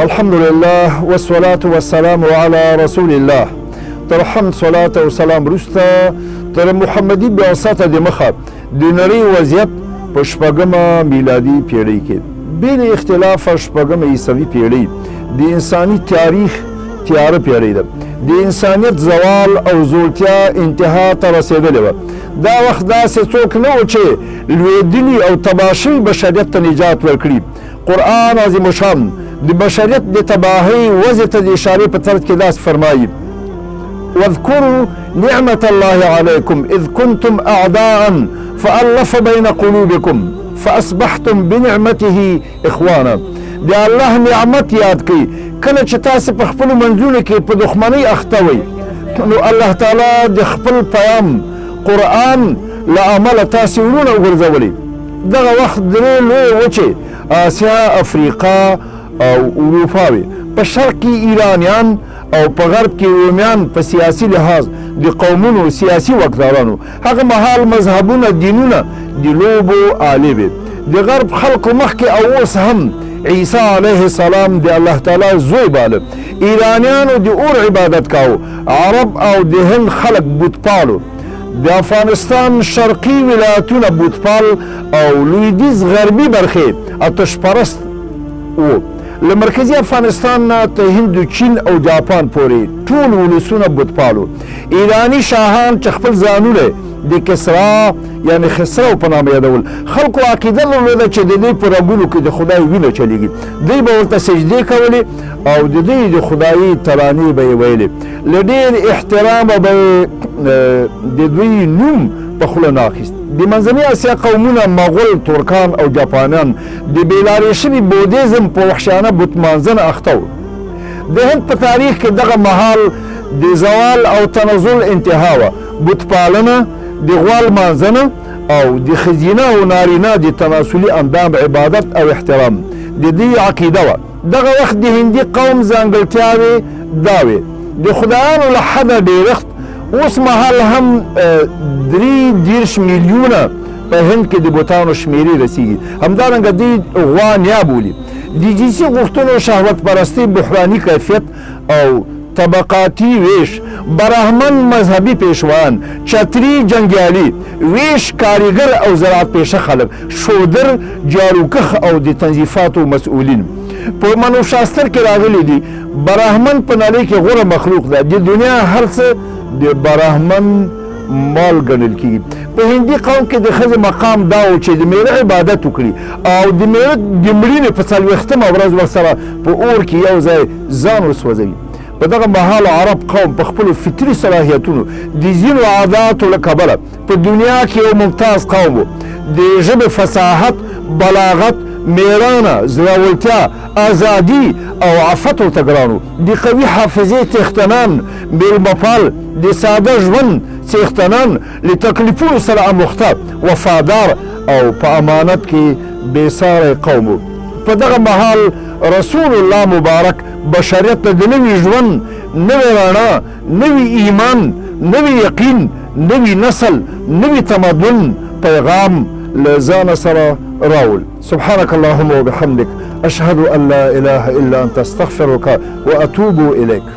الحمدلله والصلاة والسلام على رسول الله. تر حمد صلاة او سلام وروسته تر محمدي بعثت د مخه د نړۍ وضعیت په شپږمه میلادي پیړۍ کې بې له اختلافه شپږمه عیسوي پیړۍ د انساني تاریخ تیاره پیړۍ ده. د انسانیت زوال او زولتیا انتها ته رسېدلې وه. دا وخت داسې څوک نه و چې لوېدلي او تباه شوي بشریت ته نجات ورکړي. قرآن عظیم الشان د بشریت د تباهۍ وضع ته د اشارې په طرز کې داسې فرمایي: واذكروا نعمة الله عليكم إذ كنتم أعداء فألف بين قلوبكم فأصبحتم بنعمته إخوانا. د الله نعمت یاد کړئ کله چې تاسو په خپلو منځونو کې په دښمنۍ اخته وئ، نو الله تعالی د خپل پیغام قرآن له امله تاسې ورونه وګرځولئ. دغه وخت درې لویې وچې اسیا، افریقا او اروپا وې. په شرق کې ایرانیان او په غرب کې رومیان په سیاسي لحاظ د قومونو سیاسي واکدارانو. هغه مهال مذهبونه دینونه د لوبو آلې وې. د غرب خلکو مخکې او اوس هم عیسی علیه السلام د الله تعالی زوی باله. ایرانیانو د اور عبادت کاو. عرب او د هند خلک بتپالو. د افغانستان شرقي ولایتونه بتپال او لویدیځ غربي برخې آتش پرست وو. له مرکزي افغانستان نه تر هند، چین او جاپان پورې ټول ولسونه بتپالو. ایراني شاهان چې خپل ځانونه د کسرا یعنی خسرو په نامه یادول، خلکو عقیده درلوده چې د دوی په رګونو کې د خدای وینه چلیږي. دوی به ورته سجدې کولې او د دوی د خدایي ترانې به یې ویلې. له ډېر احترامه به د دوی نوم په خوله نه اخیست. د منځنۍ اسیا قومونه مغول، ترکان او جاپانیان د بېلارې شوي بودیزم په وحشیانه بتمانځنه اخته وو. د هند په تاریخ کې دغه مهال د زوال او تنزل انتها وه. بتپالنه، د غوا لمانځنه او د ښځینه او نارینه د تناسلي اندام عبادت او احترام د دوی عقیده وه. دغه وخت د هندي قوم ځانګړتیاوې دا وې: د خدایانو له حده ډېرښت. اوس مهال هم 33 میلیونه په هند کې د بوتانو شمېرې رسیږي. همدارنګه دوی غوا نیا بولي. د جنسي غوښتنو، شهوت پرستۍ، بحراني کیفیت او طبقاتي ویش، براهمن مذهبي پیشوان، چتري جنګیالي، ویش کاریګر او زراعت پیشه خلک، شودر، جاروکخ او د تنظیفاتو مسؤلین. په منوشاستر کې راغلي دي براهمن په نړۍ کې غوره مخلوق ده. د دنیا هر څه د براهمن مال ګڼل کېږي. په هندي قوم کې د ښځې مقام دا و چې د میړه عبادت وکړي او د میړه د مړینې په 40مه ورځ ورسره په اور کې یو ځای ځان وسوځوي. په دغه مهال عرب قوم په خپلو فطري صلاحیتونو د ځینو عاداتو له کبله په دنیا کې یو ممتاز قوم و. د ژبې فصاحت، بلاغت، میړانه، زړورتیا، ازادي او عفت ورته ګرانو. د قوي حافظې څښتنان، میلمهپال، د ساده ژوند څښتنان، له تکلیفونو سره اموخته، وفادار او په امانت کې بېساری قوم و. په دغه مهال رسول الله مبارک بشریت ته د نوي ژوند، نوې رڼا، نوي ایمان، نوي یقین، نوي نسل، نوي تمدن پیغام له ځانه سره راول. سبحانك اللهم وبحمدك أشهد أن لا إله إلا أنت أستغفرك وأتوب إليك.